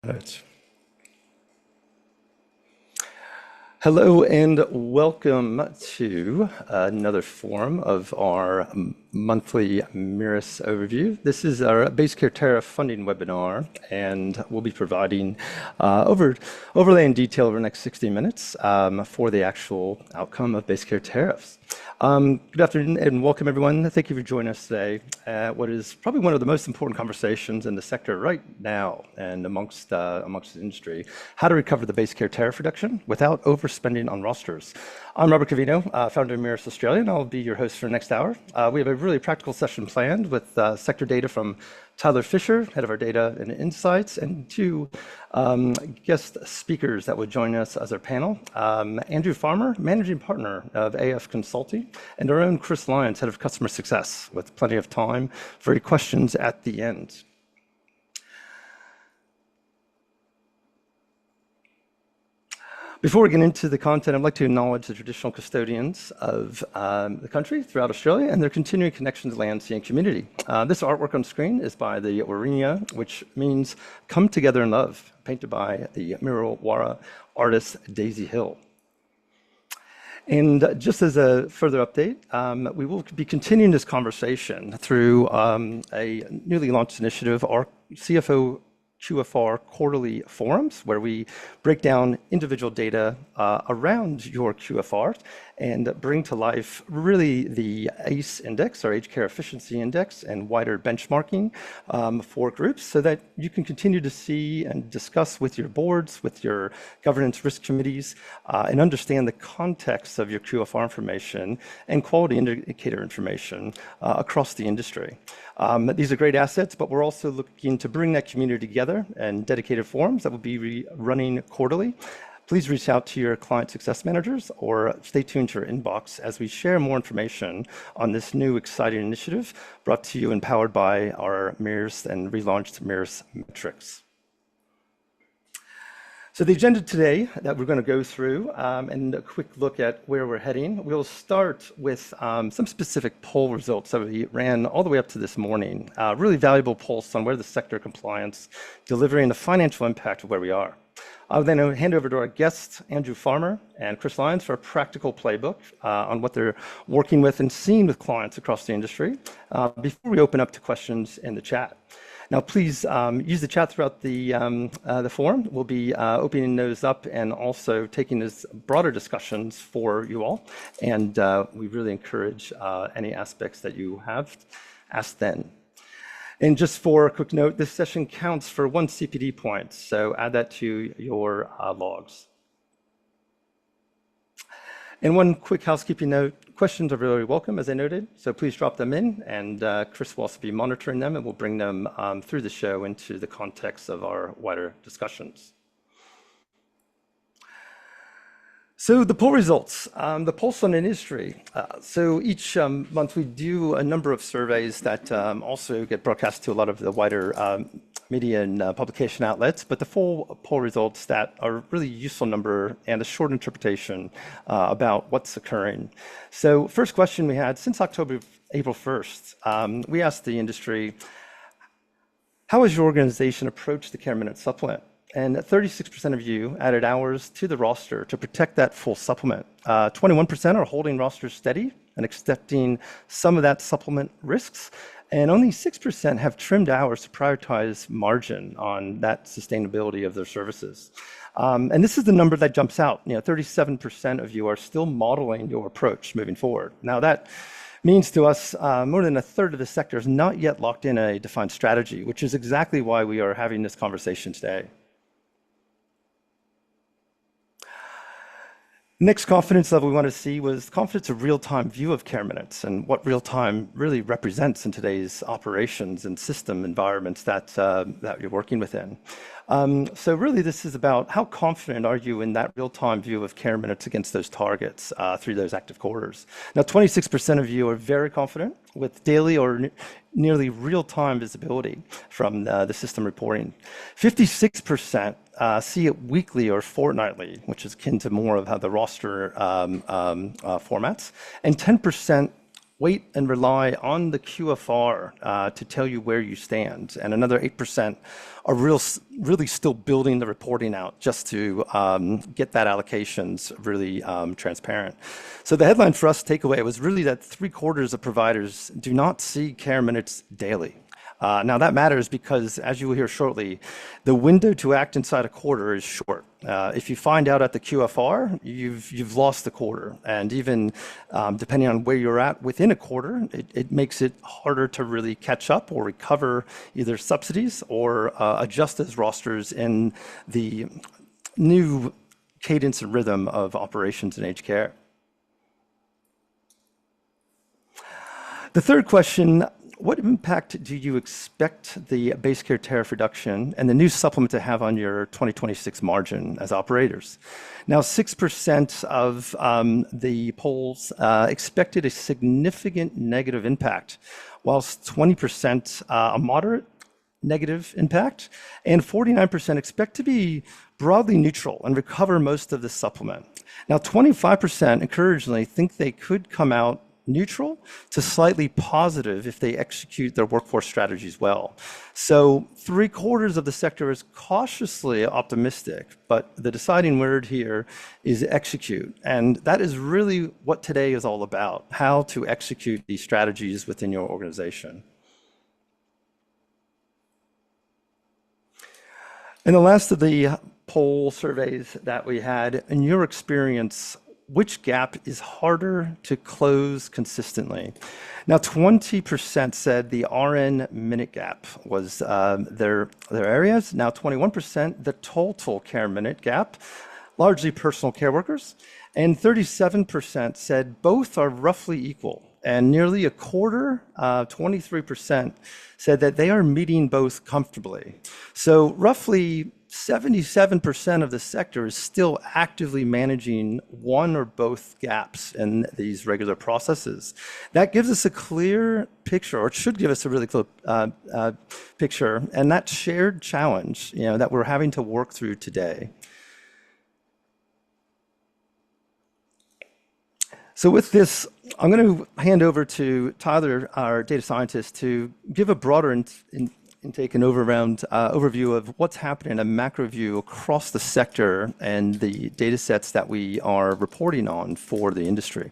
Right. Hello and welcome to another forum of our monthly Mirus overview. This is our Base Care Tariff funding webinar, and we'll be providing overlay in detail over the next 60 minutes for the actual outcome of Base Care Tariffs. Good afternoon and welcome everyone. Thank you for joining us today at what is probably one of the most important conversations in the sector right now and amongst the industry, how to recover the base care tariff reduction without overspending on rosters. I'm Robert Covino, founder of Mirus Australia, and I'll be your host for the next hour. We have a really practical session planned with sector data from Tyler Fisher, head of our data and insights, and two guest speakers that would join us as our panel. Andrew Farmer, managing partner of AF Consulting, and our own Chris Lyons, head of customer success, with plenty of time for your questions at the end. Before we get into the content, I'd like to acknowledge the traditional custodians of the country throughout Australia and their continuing connection to land, sea, and community. This artwork on screen is by the Warrinya, which means come together in love, painted by the Murawara artist Daisy Hill. And just as a further update, we will be continuing this conversation through a newly launched initiative, our CFO QFR quarterly forums, where we break down individual data around your QFR and bring to life really the ACE index, our Aged Care Efficiency Index, and wider benchmarking for groups so that you can continue to see and discuss with your boards, with your governance risk committees, and understand the context of your QFR information and quality indicator information across the industry. These are great assets, but we're also looking to bring that community together in dedicated forums that will be running quarterly. Please reach out to your client success managers or stay tuned to your inbox as we share more information on this new exciting initiative brought to you and powered by our Mirus and relaunched Mirus metrics. So the agenda today that we're going to go through and a quick look at where we're heading. We'll start with some specific poll results that we ran all the way up to this morning. Really valuable polls on where the sector compliance, delivering the financial impact of where we are. I'll then hand over to our guests, Andrew Farmer and Chris Lyons, for a practical playbook on what they're working with and seeing with clients across the industry before we open up to questions in the chat. Now, please use the chat throughout the forum. We'll be opening those up and also taking these broader discussions for you all. And we really encourage any aspects that you have asked then. And just for a quick note, this session counts for 1 CPD point, so add that to your logs. And one quick housekeeping note, questions are really welcome, as I noted, so please drop them in, and Chris will also be monitoring them, and we'll bring them through the show into the context of our wider discussions. So the poll results, the pulse on industry. So each month we do a number of surveys that also get broadcast to a lot of the wider media and publication outlets, but the full poll results that are really useful number and a short interpretation about what's occurring. So first question we had, since April 1st, we asked the industry, how has your organization approached the care minute supplement? And 36% of you added hours to the roster to protect that full supplement. 21% are holding rosters steady and accepting some of that supplement risks. And only 6% have trimmed hours to prioritize margin on that sustainability of their services. And this is the number that jumps out. 37% of you are still modeling your approach moving forward. Now that means to us more than a third of the sector is not yet locked in a defined strategy, which is exactly why we are having this conversation today. Next confidence level we want to see was confidence of real-time view of care minutes and what real-time really represents in today's operations and system environments that you're working within. So really this is about how confident are you in that real-time view of care minutes against those targets through those active quarters. Now 26% of you are very confident with daily or nearly real-time visibility from the system reporting. 56% see it weekly or fortnightly, which is akin to more of how the roster formats, and 10% wait and rely on the QFR to tell you where you stand. And another 8% are really still building the reporting out just to get that allocations really transparent. So the headline for us takeaway was really that 3/4 of providers do not see care minutes daily. Now that matters because, as you will hear shortly, the window to act inside a quarter is short. If you find out at the QFR, you've lost the quarter, and even depending on where you're at within a quarter, it makes it harder to really catch up or recover either subsidies or adjust those rosters in the new cadence and rhythm of operations in aged care. The third question: what impact do you expect the base care tariff reduction and the new supplement to have on your 2026 margin as operators? Now, 6% of the polls expected a significant negative impact, whilst 20% a moderate negative impact, and 49% expect to be broadly neutral and recover most of the supplement. Now, 25% encouragingly think they could come out neutral to slightly positive if they execute their workforce strategies well. So 3/4 of the sector is cautiously optimistic, but the deciding word here is execute. And that is really what today is all about, how to execute these strategies within your organization. And the last of the poll surveys that we had, in your experience, which gap is harder to close consistently? Now, 20% said the RN minute gap was their areas. Now, 21% the total care minute gap, largely personal care workers, and 37% said both are roughly equal. And nearly a quarter, 23%, said that they are meeting both comfortably. So roughly 77% of the sector is still actively managing one or both gaps in these regular processes. That gives us a clear picture, or it should give us a really clear picture, and that shared challenge, that we're having to work through today. So with this, I'm going to hand over to Tyler, our data scientist, to give a broader intake and overview of what's happening in a macro view across the sector and the data sets that we are reporting on for the industry.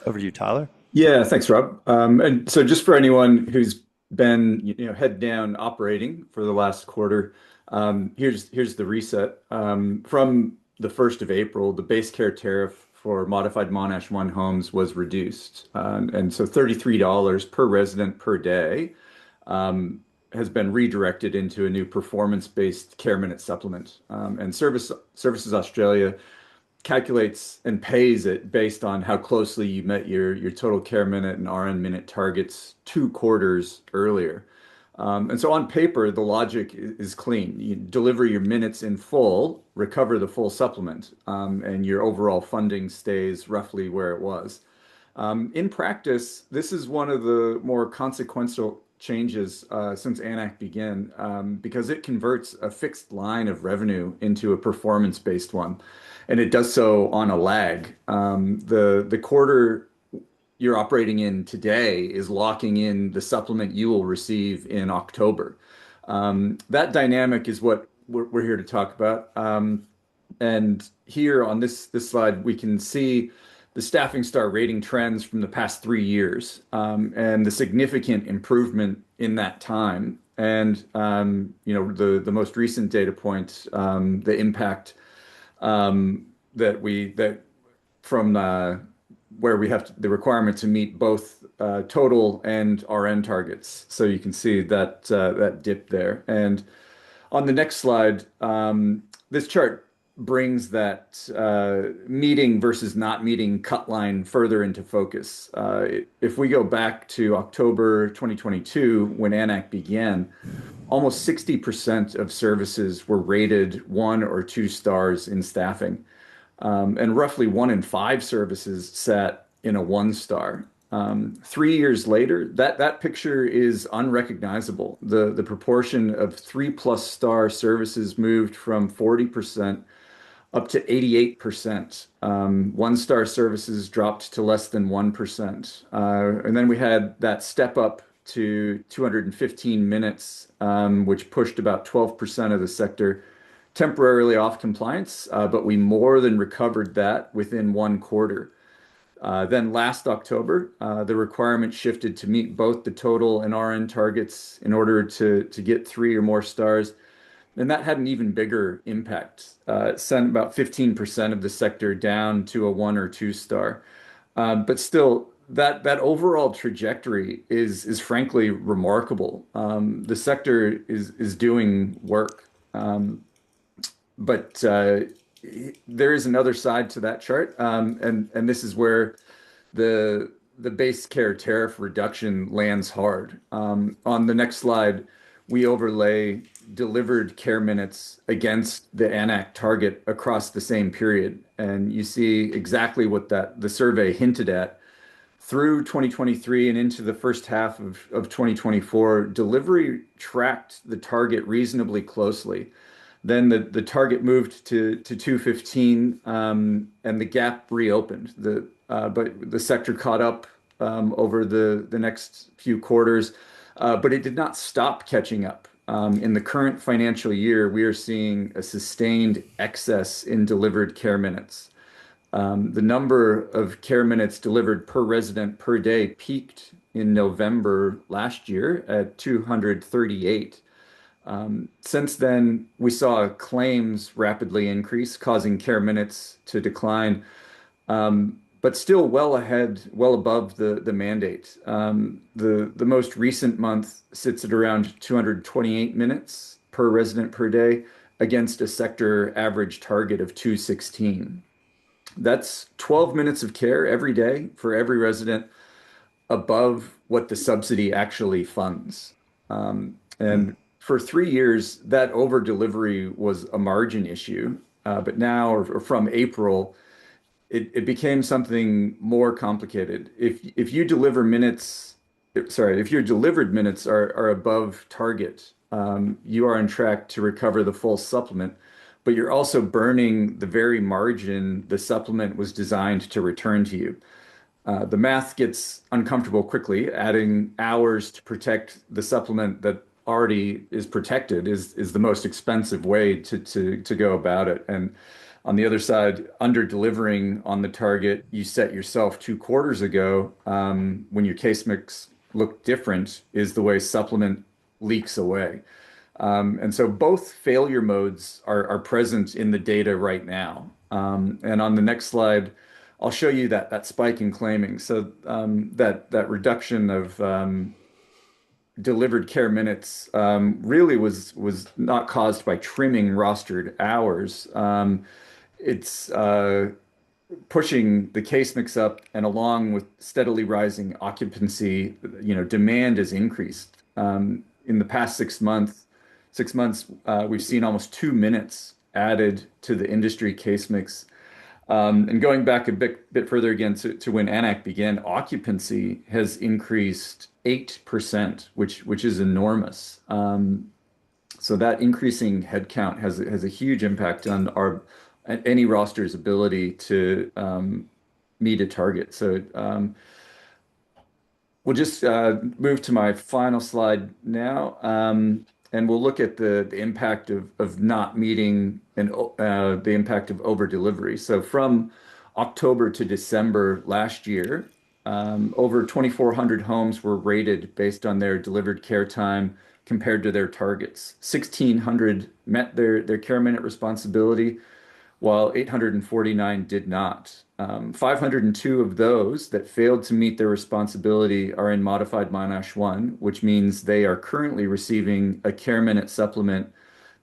Over to you, Tyler. Yeah, thanks, Rob. And so just for anyone who's been head down operating for the last quarter, here's the reset. From the 1st of April, the base care tariff for modified Monash 1 homes was reduced. And so $33 per resident per day has been redirected into a new performance-based care minute supplement. And Services Australia calculates and pays it based on how closely you met your total care minute and RN minute targets 2 quarters earlier. And so on paper, the logic is clean. You deliver your minutes in full, recover the full supplement, and your overall funding stays roughly where it was. In practice, this is one of the more consequential changes since AN-AAC began, because it converts a fixed line of revenue into a performance-based one, and it does so on a lag. The quarter you're operating in today is locking in the supplement you will receive in October. That dynamic is what we're here to talk about. And here on this slide, we can see the staffing star rating trends from the past 3 years, and the significant improvement in that time. And the most recent data point, the impact that from where we have the requirement to meet both total and RN targets. So you can see that dip there. And on the next slide, this chart brings that meeting versus not meeting cut line further into focus. If we go back to October 2022, when AN-AAC began, almost 60% of services were rated 1 or 2 stars in staffing. And roughly 1 in 5 services sat in a 1 star. 3 years later, that picture is unrecognizable. The proportion of 3+ star services moved from 40% up to 88%. One-star services dropped to less than 1%. And then we had that step up to 215 minutes, which pushed about 12% of the sector temporarily off compliance, but we more than recovered that within 1 quarter. Then last October, the requirement shifted to meet both the total and RN targets in order to get 3 or more stars. And that had an even bigger impact. It sent about 15% of the sector down to a 1 or 2 star. But still, that overall trajectory is frankly remarkable. The sector is doing work. But there is another side to that chart, and this is where the base care tariff reduction lands hard. On the next slide, we overlay delivered care minutes against the AN-AAC target across the same period, and you see exactly what the survey hinted at. Through 2023 and into the first half of 2024, delivery tracked the target reasonably closely. Then the target moved to 215, and the gap reopened. But the sector caught up over the next few quarters, but it did not stop catching up. In the current financial year, we are seeing a sustained excess in delivered care minutes. The number of care minutes delivered per resident per day peaked in November last year at 238. Since then, we saw claims rapidly increase, causing care minutes to decline, but still well above the mandate. The most recent month sits at around 228 minutes per resident per day against a sector average target of 216. That's 12 minutes of care every day for every resident above what the subsidy actually funds. And for 3 years, that over delivery was a margin issue. But now, or from April, it became something more complicated. If you deliver minutes, sorry, if your delivered minutes are above target, you are on track to recover the full supplement, but you're also burning the very margin the supplement was designed to return to you. The math gets uncomfortable quickly. Adding hours to protect the supplement that already is protected is the most expensive way to go about it. And on the other side, under delivering on the target you set yourself 2 quarters ago, when your case mix looked different, is the way supplement leaks away. And so both failure modes are present in the data right now. And on the next slide, I'll show you that spike in claiming. So that reduction of delivered care minutes really was not caused by trimming rostered hours. It's pushing the case mix up, and along with steadily rising occupancy, demand has increased. In the past 6 months, we've seen almost 2 minutes added to the industry case mix. And going back a bit further again to when AN-AAC began, occupancy has increased 8%, which is enormous. So that increasing headcount has a huge impact on any roster's ability to meet a target. So we'll just move to my final slide now, and we'll look at the impact of not meeting and the impact of over delivery. So from October to December last year, over 2,400 homes were rated based on their delivered care time compared to their targets. 1,600 met their care minute responsibility, while 849 did not. 502 of those that failed to meet their responsibility are in modified Monash 1, which means they are currently receiving a care minute supplement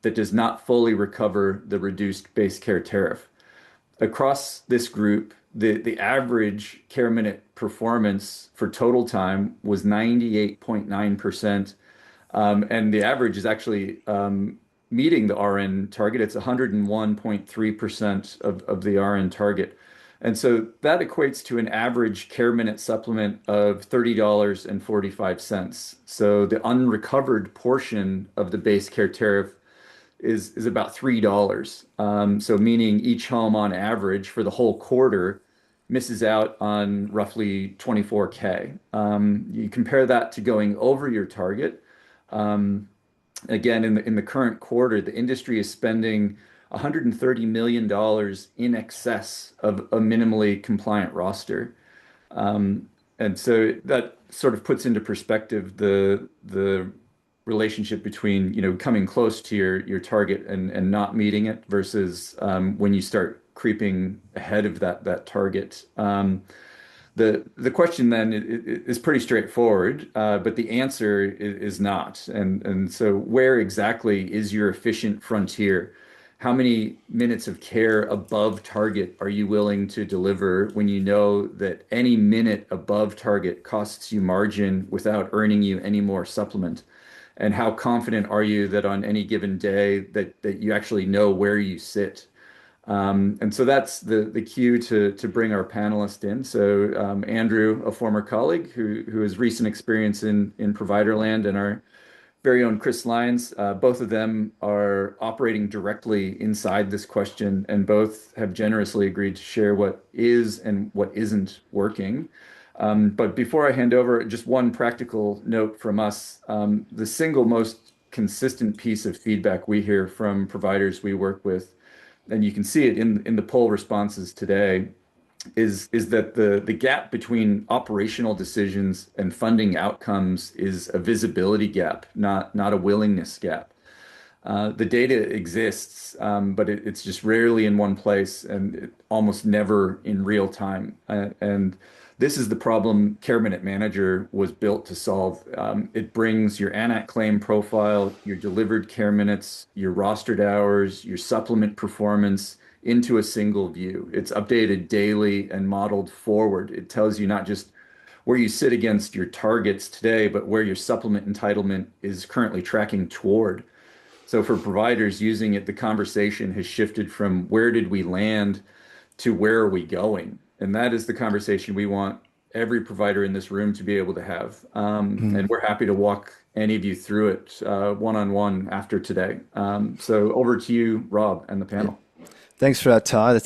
that does not fully recover the reduced base care tariff. Across this group, the average care minute performance for total time was 98.9%, and the average is actually meeting the RN target. It's 101.3% of the RN target. And so that equates to an average care minute supplement of $30.45. So the unrecovered portion of the base care tariff is about $3. So meaning each home on average for the whole quarter misses out on roughly 24K. You compare that to going over your target. Again, in the current quarter, the industry is spending $130 million in excess of a minimally compliant roster. And so that sort of puts into perspective the relationship between, coming close to your target and not meeting it versus when you start creeping ahead of that target. The question then is pretty straightforward, but the answer is not. And so where exactly is your efficient frontier? How many minutes of care above target are you willing to deliver when you know that any minute above target costs you margin without earning you any more supplement? And how confident are you that on any given day that you actually know where you sit? And so that's the cue to bring our panelist in. So Andrew, a former colleague who has recent experience in provider land, and our very own Chris Lyons, both of them are operating directly inside this question, and both have generously agreed to share what is and what isn't working. But before I hand over, just one practical note from us. The single most consistent piece of feedback we hear from providers we work with, and you can see it in the poll responses today, is that the gap between operational decisions and funding outcomes is a visibility gap, not a willingness gap. The data exists, but it's just rarely in one place and almost never in real time. And this is the problem Care Minute Manager was built to solve. It brings your AN-AAC claim profile, your delivered care minutes, your rostered hours, your supplement performance into a single view. It's updated daily and modeled forward. It tells you not just where you sit against your targets today, but where your supplement entitlement is currently tracking toward. So for providers using it, the conversation has shifted from where did we land to where are we going? And that is the conversation we want every provider in this room to be able to have. And we're happy to walk any of you through it one-on-one after today. So over to you, Rob, and the panel. Thanks for that, Todd.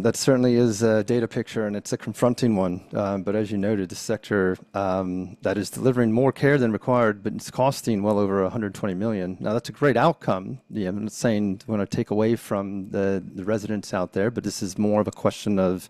That certainly is a data picture, and it's a confronting one. But as you noted, the sector that is delivering more care than required, but it's costing well over $120 million. Now, that's a great outcome. I'm not saying we want to take away from the residents out there, but this is more of a question of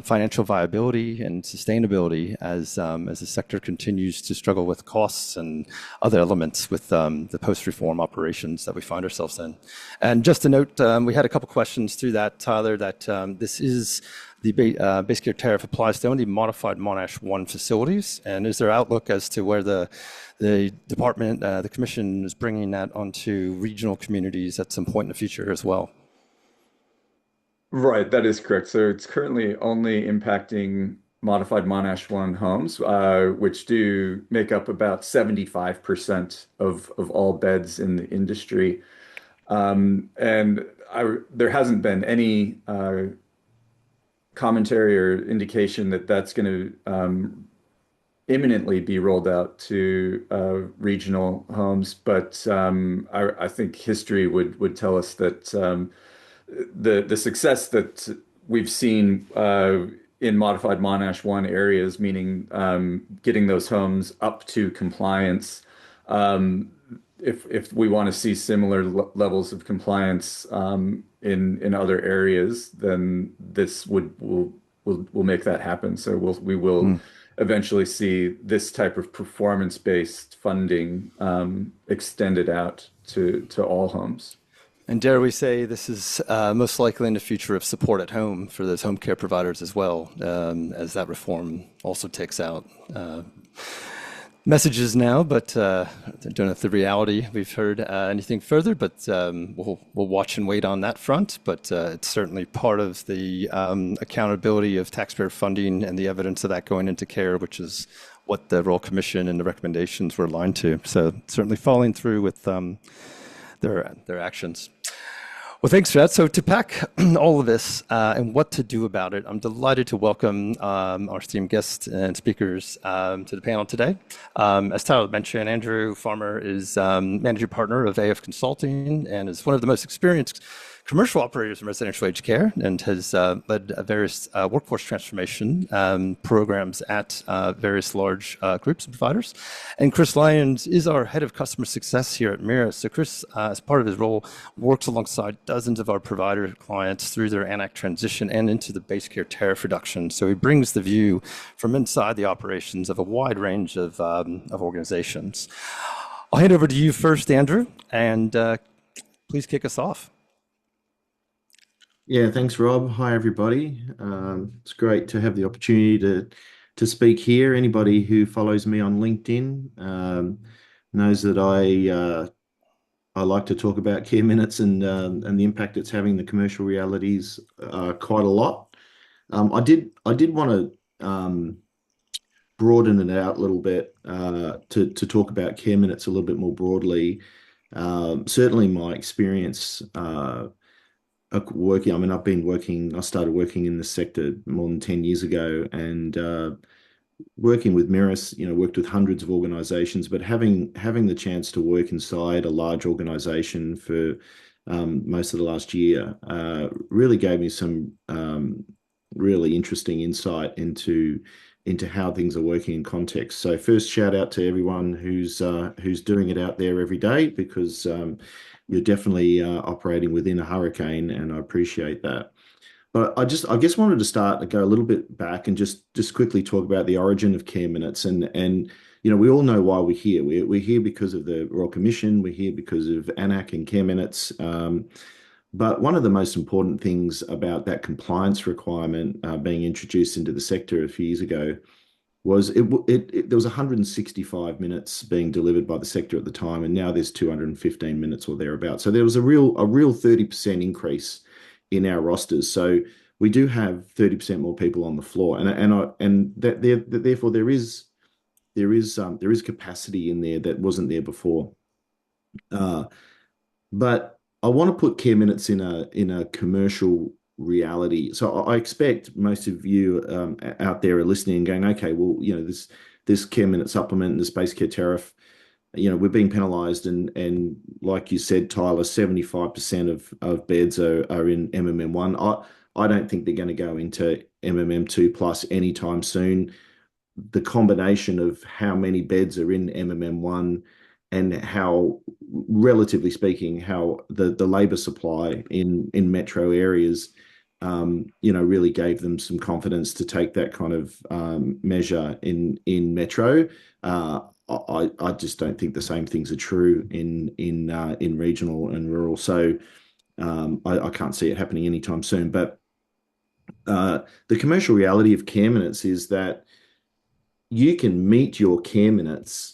financial viability and sustainability as the sector continues to struggle with costs and other elements with the post-reform operations that we find ourselves in. And just to note, we had a couple questions through that, Tyler, that this is the Base Care Tariff applies to only modified Monash 1 facilities. And is there outlook as to where the department, the commission is bringing that onto regional communities at some point in the future as well? Right, that is correct. So it's currently only impacting modified Monash 1 homes, which do make up about 75% of all beds in the industry. And there hasn't been any commentary or indication that that's going to imminently be rolled out to regional homes. But I think history would tell us that the success that we've seen in modified Monash 1 areas, meaning getting those homes up to compliance, if we want to see similar levels of compliance in other areas, then this will make that happen. So we will eventually see this type of performance-based funding extended out to all homes. And dare we say this is most likely in the future of support at home for those home care providers as well, as that reform also takes out messages now, but I don't know if the reality we've heard anything further, but we'll watch and wait on that front. But it's certainly part of the accountability of taxpayer funding and the evidence of that going into care, which is what the Royal Commission and the recommendations were aligned to. So certainly following through with their actions. Well, thanks for that. So to pack all of this and what to do about it, I'm delighted to welcome our esteemed guests and speakers to the panel today. As Tyler mentioned, Andrew Farmer is managing partner of AF Consulting and is one of the most experienced commercial operators in residential aged care and has led various workforce transformation programs at various large groups and providers. And Chris Lyons is our head of customer success here at Mirus. So Chris, as part of his role, works alongside dozens of our provider clients through their AN-AAC transition and into the Base Care Tariff reduction. So he brings the view from inside the operations of a wide range of organizations. I'll hand over to you first, Andrew, and please kick us off. Yeah, thanks, Rob. Hi, everybody. It's great to have the opportunity to speak here. Anybody who follows me on LinkedIn knows that I like to talk about care minutes and the impact it's having, the commercial realities quite a lot. I did want to broaden it out a little bit to talk about care minutes a little bit more broadly. Certainly, my experience. Working, I started working in the sector more than 10 years ago and working with Mirus, worked with hundreds of organizations, but having the chance to work inside a large organization for most of the last year really gave me some really interesting insight into how things are working in context. So first, shout out to everyone who's doing it out there every day, because you're definitely operating within a hurricane, and I appreciate that. But I guess wanted to start to go a little bit back and just quickly talk about the origin of care minutes, and we all know why we're here. We're here because of the Royal Commission. We're here because of AN-AAC and care minutes. But one of the most important things about that compliance requirement being introduced into the sector a few years ago was there was 165 minutes being delivered by the sector at the time, and now there's 215 minutes or thereabouts. So there was a real 30% increase in our rosters. So we do have 30% more people on the floor, therefore there is capacity in there that wasn't there before. But I want to put care minutes in a commercial reality. So I expect most of you out there are listening and going, okay, well, this care minute supplement, this base care tariff, we're being penalised, and like you said, Tyler, 75% of beds are in MMM1. I don't think they're going to go into MMM2 plus anytime soon. The combination of how many beds are in MMM1 and how, relatively speaking, how the labour supply in metro areas really gave them some confidence to take that kind of measure in metro. I just don't think the same things are true in regional and rural. So I can't see it happening anytime soon. But the commercial reality of care minutes is that you can meet your care minutes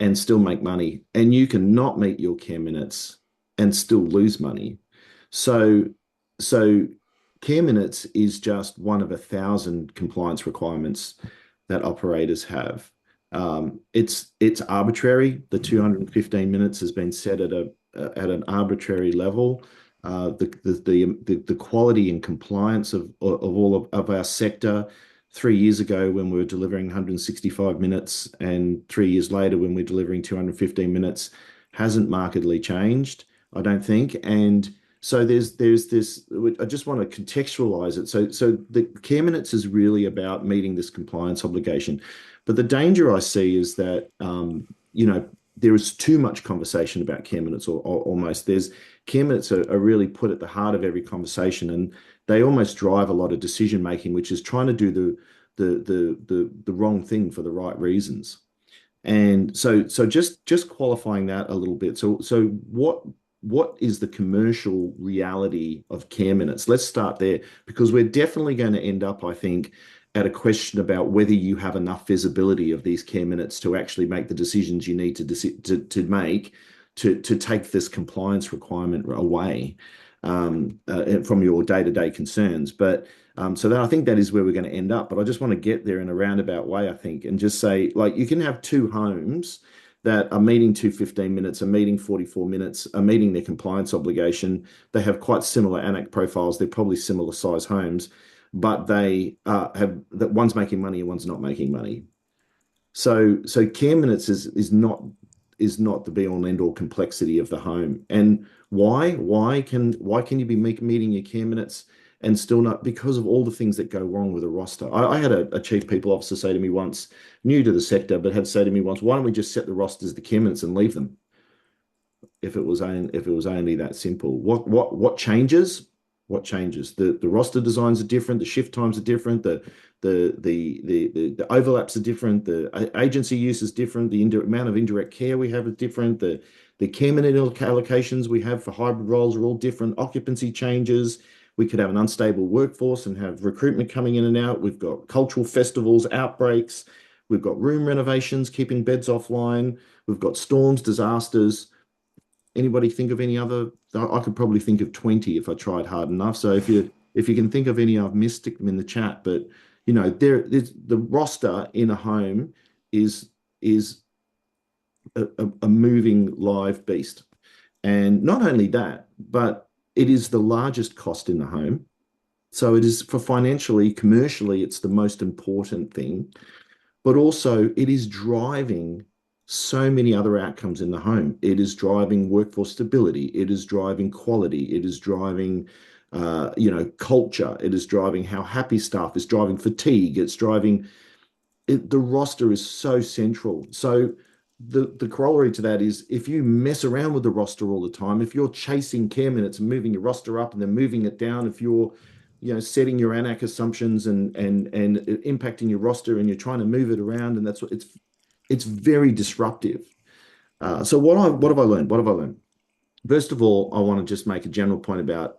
and still make money, and you can not meet your care minutes and still lose money. So care minutes is just one of 1,000 compliance requirements that operators have. It's arbitrary. The 215 minutes has been set at an arbitrary level. The quality and compliance of all of our sector 3 years ago, when we were delivering 165 minutes, and 3 years later when we're delivering 215 minutes, hasn't markedly changed, I don't think. And so there's this. I just want to contextualize it. So the care minutes is really about meeting this compliance obligation. But the danger I see is that there is too much conversation about care minutes, or almost. There's care minutes are really put at the heart of every conversation, and they almost drive a lot of decision making, which is trying to do the wrong thing for the right reasons. And so just qualifying that a little bit. So what is the commercial reality of care minutes? Let's start there, because we're definitely going to end up, I think, at a question about whether you have enough visibility of these care minutes to actually make the decisions you need to make to take this compliance requirement away from your day-to-day concerns. But so that I think that is where we're going to end up. But I just want to get there in a roundabout way, I think, and just say, like, you can have two homes that are meeting 215 minutes, are meeting 44 minutes, are meeting their compliance obligation. They have quite similar AN-AAC profiles. They're probably similar size homes, but they have that one's making money and one's not making money. So care minutes is not the be all and end all complexity of the home. And why can you be meeting your care minutes and still not, because of all the things that go wrong with a roster? I had a chief people officer say to me once, new to the sector, but had said to me once, why don't we just set the rosters the care minutes and leave them? If it was only that simple. What changes? What changes? The roster designs are different, the shift times are different, the overlaps are different, the agency use is different, the amount of indirect care we have is different, the care minute allocations we have for hybrid roles are all different, occupancy changes. We could have an unstable workforce and have recruitment coming in and out. We've got cultural festivals, outbreaks. We've got room renovations, keeping beds offline. We've got storms, disasters. Anybody think of any other? I could probably think of 20 if I tried hard enough. So if you can think of any I've missed, stick them in the chat. But the roster in a home is a moving live beast. And not only that, but it is the largest cost in the home. So it is, for financially, commercially, it's the most important thing. But also it is driving so many other outcomes in the home. It is driving workforce stability. It is driving quality. It is driving, culture. It is driving how happy staff is, driving fatigue. It's driving the roster is so central. So the corollary to that is, if you mess around with the roster all the time, if you're chasing care minutes and moving your roster up and then moving it down, if you're setting your AN-AAC assumptions and impacting your roster and you're trying to move it around, and that's what it's very disruptive. So what have I learned? What have I learned? First of all, I want to just make a general point about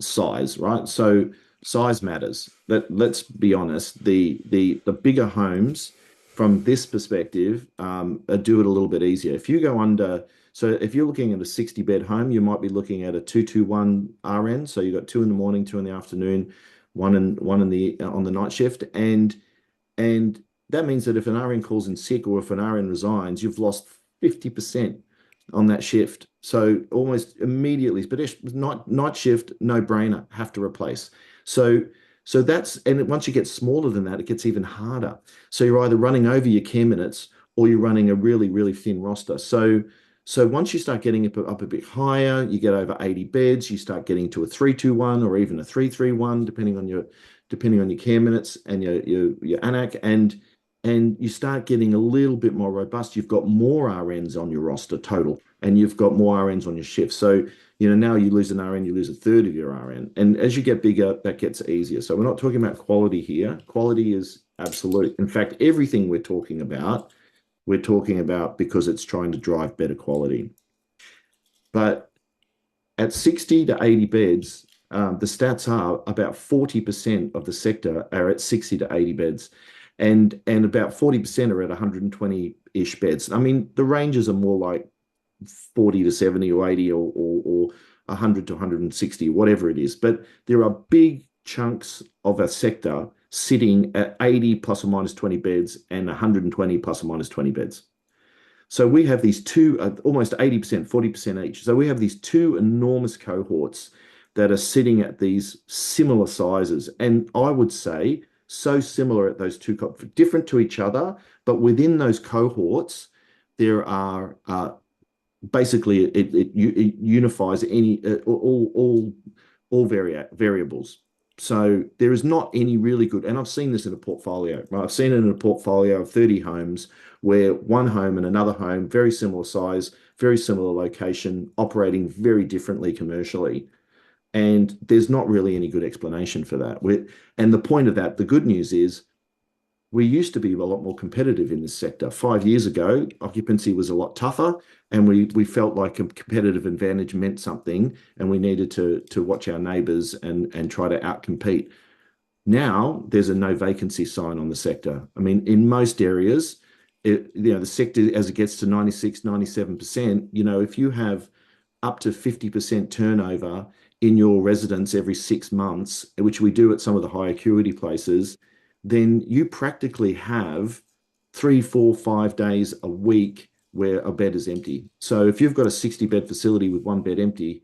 size, right? So size matters. Let's be honest. The bigger homes, from this perspective, do it a little bit easier. If you go under, so if you're looking at a 60-bed home, you might be looking at a 221 RN. So you've got 2 in the morning, 2 in the afternoon, one on the night shift, and that means that if an RN calls in sick or if an RN resigns, you've lost 50% on that shift. So almost immediately, but night shift, no brainer, have to replace. So that's, and once you get smaller than that, it gets even harder. So you're either running over your care minutes or you're running a really, really thin roster. So once you start getting up a bit higher, you get over 80 beds, you start getting to a 321 or even a 331, depending on your care minutes and your AN-AAC, and you start getting a little bit more robust. You've got more RNs on your roster total, and you've got more RNs on your shift. So, now you lose an RN, you lose a third of your RN. And as you get bigger, that gets easier. So we're not talking about quality here. Quality is absolute. In fact, everything we're talking about because it's trying to drive better quality. But at 60 to 80 beds, the stats are about 40% of the sector are at 60 to 80 beds. And about 40% are at 120-ish beds. I mean, the ranges are more like 40 to 70 or 80 or 100 to 160, whatever it is. But there are big chunks of a sector sitting at 80 plus or minus 20 beds and 120 plus or minus 20 beds. So we have these two, almost 80%, 40% each. So we have these two enormous cohorts that are sitting at these similar sizes. And I would say so similar at those two, different to each other, but within those cohorts, there are basically it unifies all variables. So there is not any really good, and I've seen this in a portfolio, right? I've seen it in a portfolio of 30 homes where one home and another home, very similar size, very similar location, operating very differently commercially. And there's not really any good explanation for that. And the point of that, the good news is, we used to be a lot more competitive in this sector. 5 years ago, occupancy was a lot tougher, and we felt like a competitive advantage meant something, and we needed to watch our neighbours and try to outcompete. Now there's a no vacancy sign on the sector. I mean, in most areas, the sector, as it gets to 96, 97%, if you have up to 50% turnover in your residents every 6 months, which we do at some of the high acuity places, then you practically have 3, 4, 5 days a week where a bed is empty. So if you've got a 60-bed facility with one bed empty,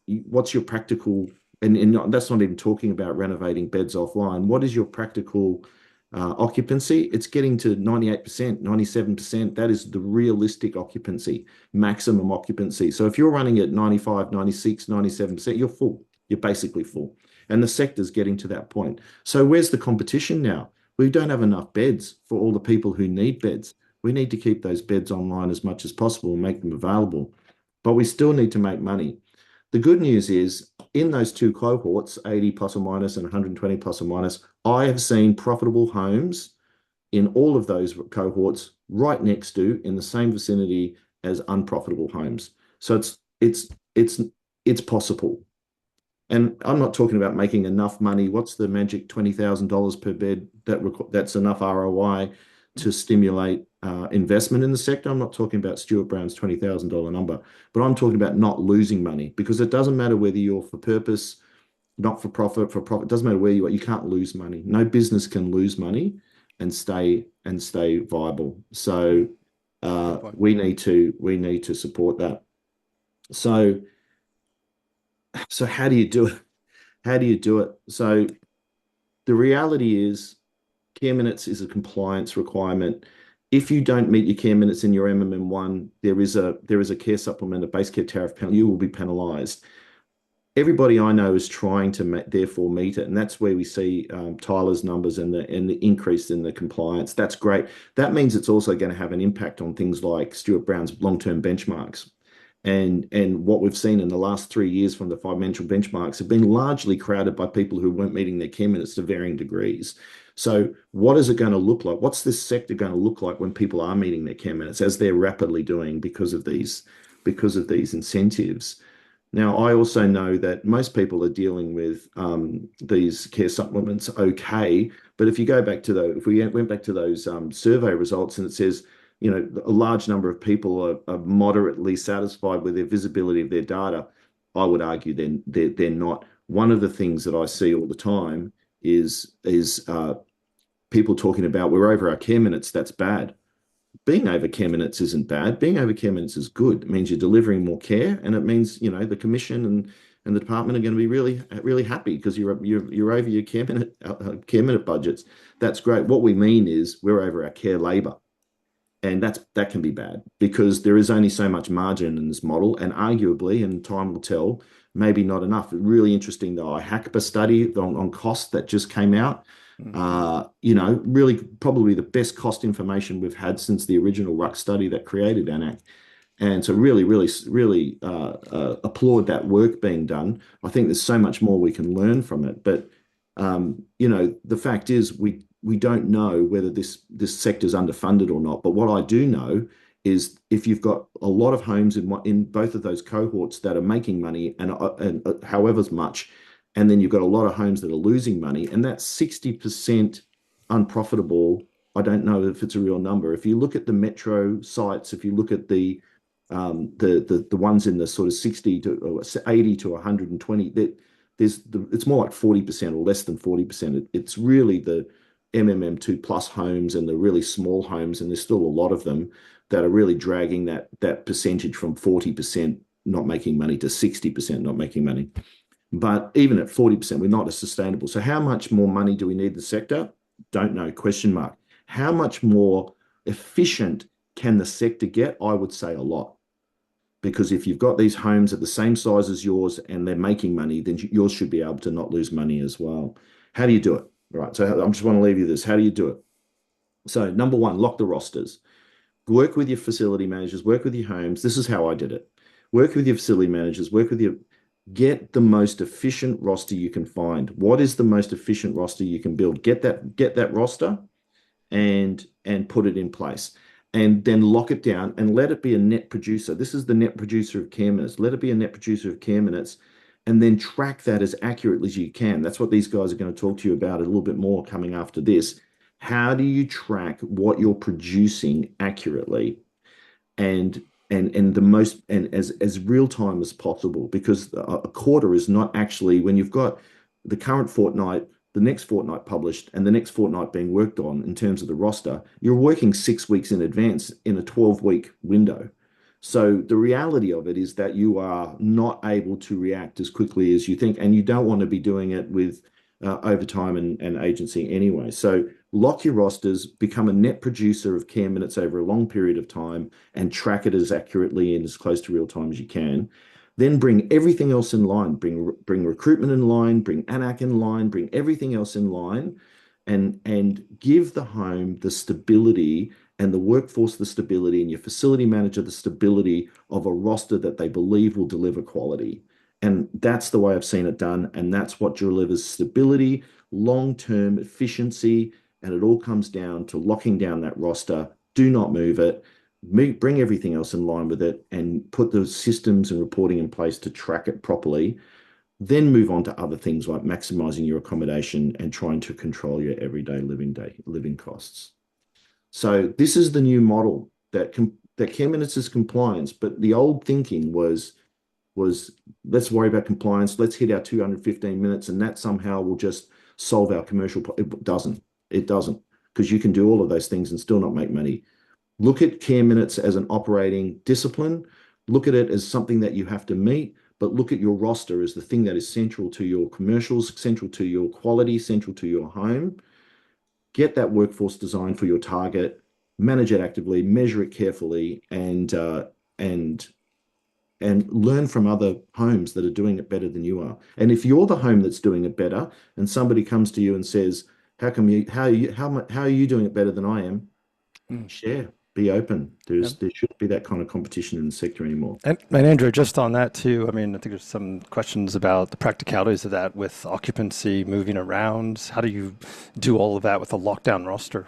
what's your practical, and that's not even talking about renovating beds offline. What is your practical occupancy? It's getting to 98%, 97%. That is the realistic occupancy, maximum occupancy. So if you're running at 95, 96, 97%, you're full. You're basically full. And the sector's getting to that point. So where's the competition now? We don't have enough beds for all the people who need beds. We need to keep those beds online as much as possible and make them available. But we still need to make money. The good news is in those two cohorts, 80 plus or minus and 120 plus or minus, I have seen profitable homes in all of those cohorts right next to, in the same vicinity as unprofitable homes. So it's possible. And I'm not talking about making enough money. What's the magic $20,000 per bed that's enough ROI to stimulate investment in the sector? I'm not talking about Stuart Brown's $20,000 number, but I'm talking about not losing money, because it doesn't matter whether you're for purpose, not for profit, for profit. It doesn't matter where you are. You can't lose money. No business can lose money and stay viable. So we need to support that. So how do you do it? How do you do it? So the reality is care minutes is a compliance requirement. If you don't meet your care minutes in your MMM1, there is a care supplement, a base care tariff penalty. You will be penalised. Everybody I know is trying to therefore meet it, and that's where we see Tyler's numbers and the increase in the compliance. That's great. That means it's also going to have an impact on things like Stuart Brown's long-term benchmarks. And what we've seen in the last 3 years from the financial benchmarks have been largely crowded by people who weren't meeting their care minutes to varying degrees. So what is it going to look like? What's this sector going to look like when people are meeting their care minutes, as they're rapidly doing because of these incentives? Now, I also know that most people are dealing with these care supplements okay, but if you go back to if we went back to those survey results, and it says, a large number of people are moderately satisfied with their visibility of their data, I would argue then they're not. One of the things that I see all the time is people talking about, we're over our care minutes, that's bad. Being over care minutes isn't bad. Being over care minutes is good. It means you're delivering more care, and it means the commission and the department are going to be really, really happy because you're over your care minute budgets. That's great. What we mean is we're over our care labor. And that can be bad because there is only so much margin in this model, and arguably, and time will tell, maybe not enough. Really interesting, the IHACPA study on cost that just came out. Really probably the best cost information we've had since the original RUC study that created AN-AAC. And so really, really, really applaud that work being done. I think there's so much more we can learn from it. But, the fact is we don't know whether this sector is underfunded or not. But what I do know is if you've got a lot of homes in both of those cohorts that are making money and however much, and then you've got a lot of homes that are losing money, and that's 60% unprofitable. I don't know if it's a real number. If you look at the metro sites, if you look at the ones in the sort of 60 to 80 to 120, it's more like 40% or less than 40%. It's really the MMM2 plus homes and the really small homes, and there's still a lot of them that are really dragging that percentage from 40% not making money to 60% not making money. But even at 40%, we're not as sustainable. So how much more money do we need in the sector? Don't know, question mark. How much more efficient can the sector get? I would say a lot. Because if you've got these homes at the same size as yours and they're making money, then yours should be able to not lose money as well. How do you do it? All right, so I just want to leave you this. How do you do it? So number one, lock the rosters. Work with your facility managers, work with your homes. This is how I did it. Work with your facility managers, get the most efficient roster you can find. What is the most efficient roster you can build? Get that roster and put it in place. And then lock it down and let it be a net producer. This is the net producer of care minutes. Let it be a net producer of care minutes, and then track that as accurately as you can. That's what these guys are going to talk to you about a little bit more coming after this. How do you track what you're producing accurately and as real time as possible? Because a quarter is not actually, when you've got the current fortnight the next fortnight published, and the next fortnight being worked on in terms of the roster, you're working 6 weeks in advance in a 12-week window. So the reality of it is that you are not able to react as quickly as you think, and you don't want to be doing it with overtime and agency anyway. So lock your rosters, become a net producer of care minutes over a long period of time, and track it as accurately and as close to real time as you can. Then bring everything else in line, bring recruitment in line, bring AN-AAC in line, bring everything else in line, and give the home the stability and the workforce the stability and your facility manager the stability of a roster that they believe will deliver quality. And that's the way I've seen it done. And that's what delivers stability, long-term efficiency, and it all comes down to locking down that roster. Do not move it. Bring everything else in line with it and put the systems and reporting in place to track it properly. Then move on to other things like maximizing your accommodation and trying to control your everyday living costs. So this is the new model that care minutes is compliance, but the old thinking was let's worry about compliance, let's hit our 215 minutes, and that somehow will just solve our commercial. It doesn't, because you can do all of those things and still not make money. Look at care minutes as an operating discipline. Look at it as something that you have to meet, but look at your roster as the thing that is central to your commercials, central to your quality, central to your home. Get that workforce design for your target, manage it actively, measure it carefully, and learn from other homes that are doing it better than you are. And if you're the home that's doing it better, and somebody comes to you and says, how are you doing it better than I am? Share. Be open. There shouldn't be that kind of competition in the sector anymore. And Andrew, just on that too, I mean, I think there's some questions about the practicalities of that with occupancy moving around. How do you do all of that with a lockdown roster?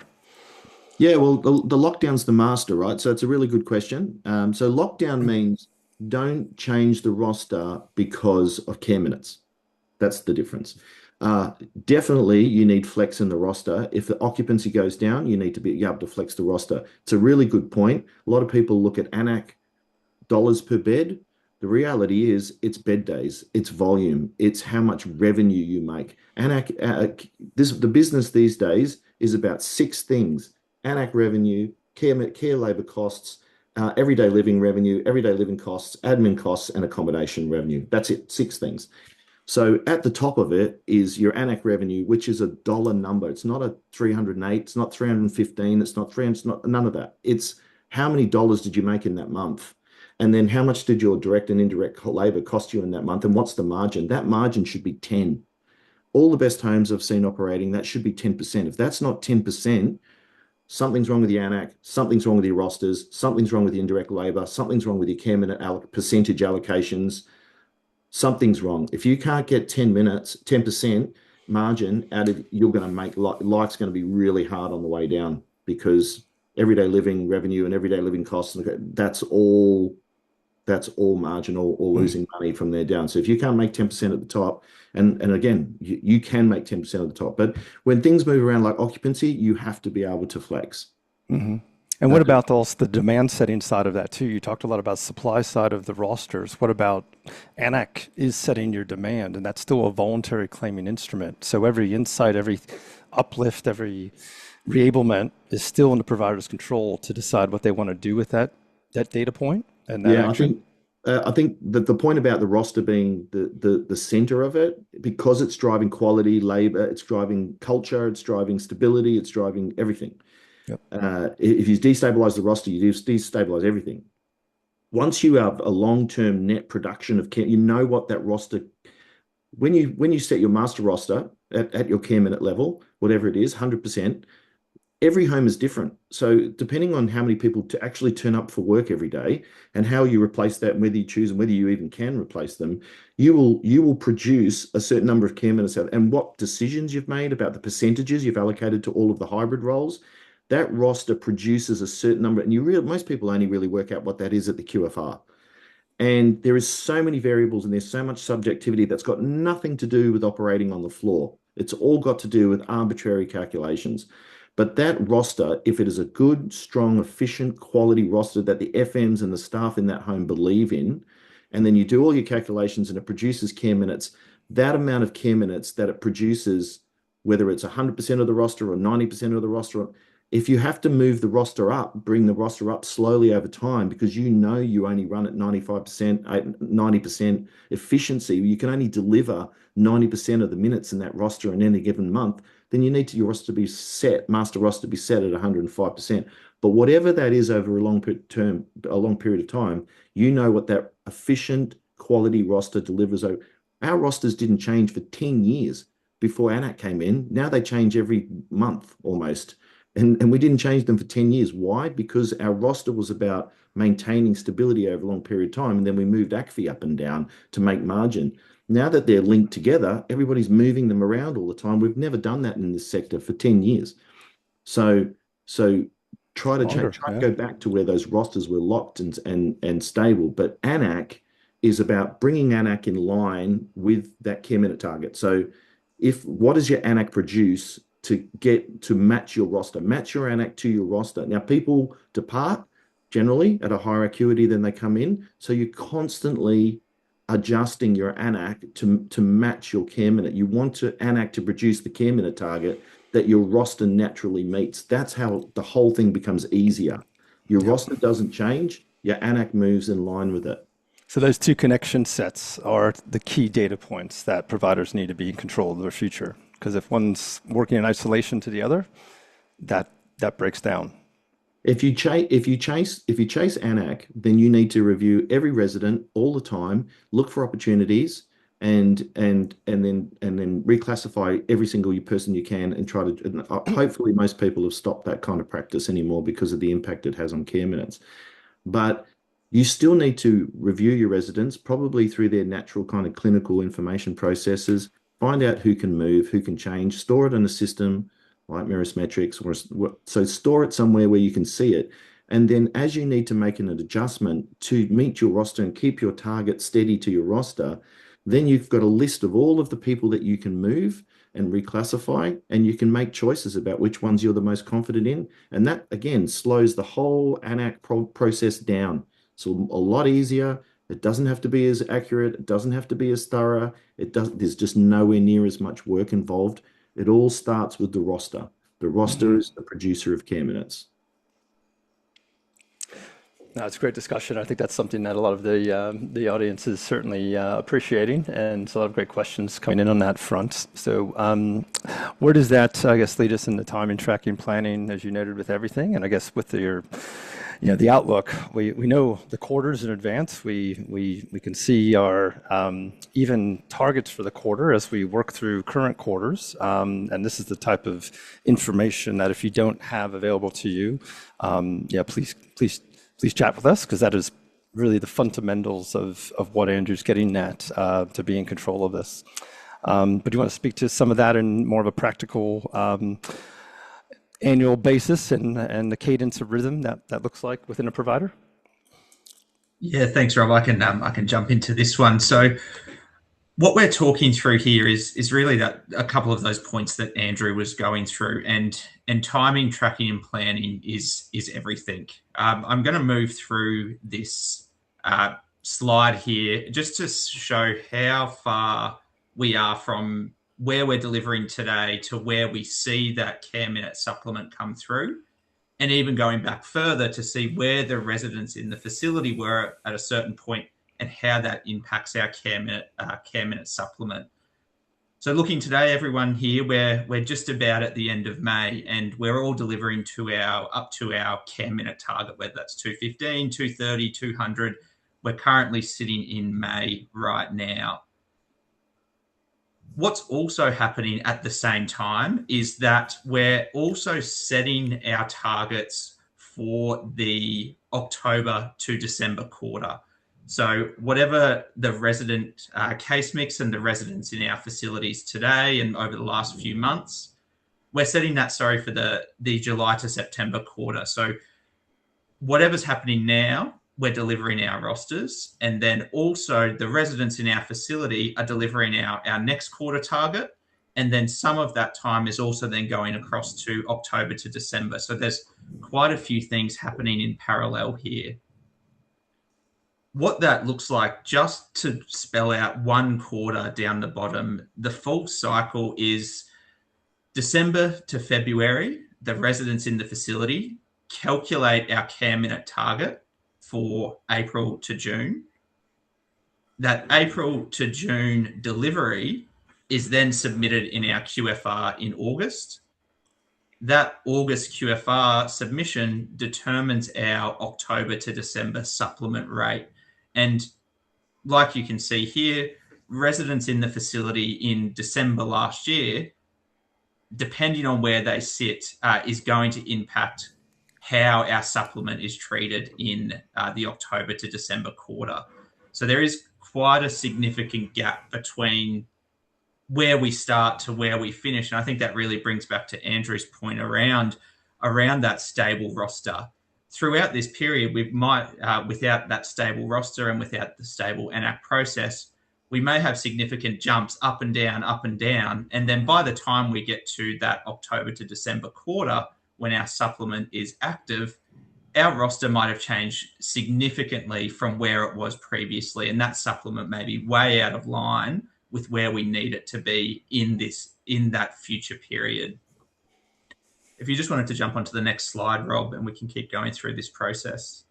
Yeah, well, the lockdown's the master, right? So it's a really good question. So lockdown means don't change the roster because of care minutes. That's the difference. Definitely, you need flex in the roster. If the occupancy goes down, you need to be able to flex the roster. It's a really good point. A lot of people look at AN-AAC dollars per bed. The reality is it's bed days, it's volume, it's how much revenue you make. AN-AAC, the business these days is about 6 things: AN-AAC revenue, care labor costs, everyday living revenue, everyday living costs, admin costs, and accommodation revenue. That's it, 6 things. So at the top of it is your AN-AAC revenue, which is a dollar number. It's not a 308, it's not 315, it's not 300, it's not none of that. It's how many dollars did you make in that month? And then how much did your direct and indirect labor cost you in that month? And what's the margin? That margin should be 10. All the best homes I've seen operating, that should be 10%. If that's not 10%, something's wrong with the AN-AAC, something's wrong with your rosters, something's wrong with the indirect labor, something's wrong with your care minute percentage allocations. Something's wrong. If you can't get 10% margin out of, you're going to make life's going to be really hard on the way down, because everyday living revenue and everyday living costs, that's all marginal or losing money from there down. So if you can't make 10% at the top, and again, you can make 10% at the top, but when things move around like occupancy, you have to be able to flex. Mm-hmm. And what about also the demand setting side of that too? You talked a lot about supply side of the rosters. What about AN-AAC is setting your demand, and that's still a voluntary claiming instrument. So every insight, every uplift, every reablement is still in the provider's control to decide what they want to do with that data point and that action. I think that the point about the roster being the center of it, because it's driving quality, labor, it's driving culture, it's driving stability, it's driving everything. Yep. If you destabilize the roster, you destabilize everything. Once you have a long-term net production of care, you know what that roster, when you set your master roster at your care minute level, whatever it is, 100%, every home is different. So depending on how many people to actually turn up for work every day and how you replace that, and whether you choose and whether you even can replace them, you will produce a certain number of care minutes out, and what decisions you've made about the percentages you've allocated to all of the hybrid roles. That roster produces a certain number, and most people only really work out what that is at the QFR. And there is so many variables and there's so much subjectivity that's got nothing to do with operating on the floor. It's all got to do with arbitrary calculations. But that roster, if it is a good, strong, efficient, quality roster that the FMs and the staff in that home believe in, and then you do all your calculations and it produces care minutes, that amount of care minutes that it produces whether it's 100% of the roster or 90% of the roster. If you have to move the roster up, bring the roster up slowly over time because you know you only run at 95%, 90% efficiency, you can only deliver 90% of the minutes in that roster in any given month, then you need your roster to be set, master roster to be set at 105%. But whatever that is over a long period of time, you know what that efficient quality roster delivers. Our rosters didn't change for 10 years before AN-AAC came in. Now they change every month almost. And we didn't change them for 10 years. Why? Because our roster was about maintaining stability over a long period of time. And then we moved ACFI up and down to make margin. Now that they're linked together, everybody's moving them around all the time. We've never done that in this sector for 10 years. So try to go back to where those rosters were locked and stable. But AN-AAC is about bringing AN-AAC in line with that care minute target. So what does your AN-AAC produce to get to match your roster, match your AN-AAC to your roster? Now, people depart generally at a higher acuity than they come in. So you're constantly adjusting your AN-AAC to match your care minute. You want to AN-AAC to produce the care minute target that your roster naturally meets. That's how the whole thing becomes easier. Your roster doesn't change, your AN-AAC moves in line with it. So those two connection sets are the key data points that providers need to be in control of their future. Because if one's working in isolation to the other, that breaks down. If you chase AN-AAC, then you need to review every resident all the time, look for opportunities, and then reclassify every single person you can, and try to. And hopefully, most people have stopped that kind of practice anymore because of the impact it has on care minutes. But you still need to review your residents, probably through their natural kind of clinical information processes. Find out who can move, who can change, store it in a system like Mirus Metrics, so store it somewhere where you can see it. And then as you need to make an adjustment to meet your roster and keep your target steady to your roster, then you've got a list of all of the people that you can move and reclassify, and you can make choices about which ones you're the most confident in. And that, again, slows the whole AN-AAC process down. So a lot easier. It doesn't have to be as accurate. It doesn't have to be as thorough. There's just nowhere near as much work involved. It all starts with the roster. The roster is the producer of care minutes. No, it's a great discussion. I think that's something that a lot of the audience is certainly appreciating, and it's a lot of great questions coming in on that front. So where does that, I guess, lead us in the timing, tracking, planning, as you noted, with everything? And I guess with the outlook, we know the quarters in advance. We can see our even targets for the quarter as we work through current quarters. And this is the type of information that if you don't have available to you, please chat with us, because that is really the fundamentals of what Andrew's getting at, to be in control of this. But do you want to speak to some of that in more of a practical annual basis and the cadence of rhythm that looks like within a provider? Yeah, thanks, Rob. I can jump into this one. So what we're talking through here is really that a couple of those points that Andrew was going through, and timing, tracking, and planning is everything. I'm going to move through this slide here just to show how far we are from where we're delivering today to where we see that care minute supplement come through, and even going back further to see where the residents in the facility were at a certain point and how that impacts our care minute supplement. So looking today, everyone here, we're just about at the end of May, and we're all delivering up to our care minute target, whether that's 215, 230, 200. We're currently sitting in May right now. What's also happening at the same time is that we're also setting our targets for the October to December quarter. So whatever the resident case mix and the residents in our facilities today and over the last few months, we're setting that, for the July to September quarter. So whatever's happening now, we're delivering our rosters, and then also the residents in our facility are delivering our next quarter target. And then some of that time is also then going across to October to December. So there's quite a few things happening in parallel here. What that looks like, just to spell out one quarter down the bottom, the full cycle is December to February, the residents in the facility calculate our care minute target for April to June. That April to June delivery is then submitted in our QFR in August. That August QFR submission determines our October to December supplement rate. And like you can see here, residents in the facility in December last year, depending on where they sit, is going to impact how our supplement is treated in the October to December quarter. So there is quite a significant gap between where we start to where we finish. And I think that really brings back to Andrew's point around that stable roster. Throughout this period, we might, without that stable roster and without the stable AN-AAC process, we may have significant jumps up and down, up and down. And then by the time we get to that October to December quarter, when our supplement is active, our roster might have changed significantly from where it was previously. And that supplement may be way out of line with where we need it to be in that future period. If you just wanted to jump onto the next slide, Rob, and we can keep going through this process.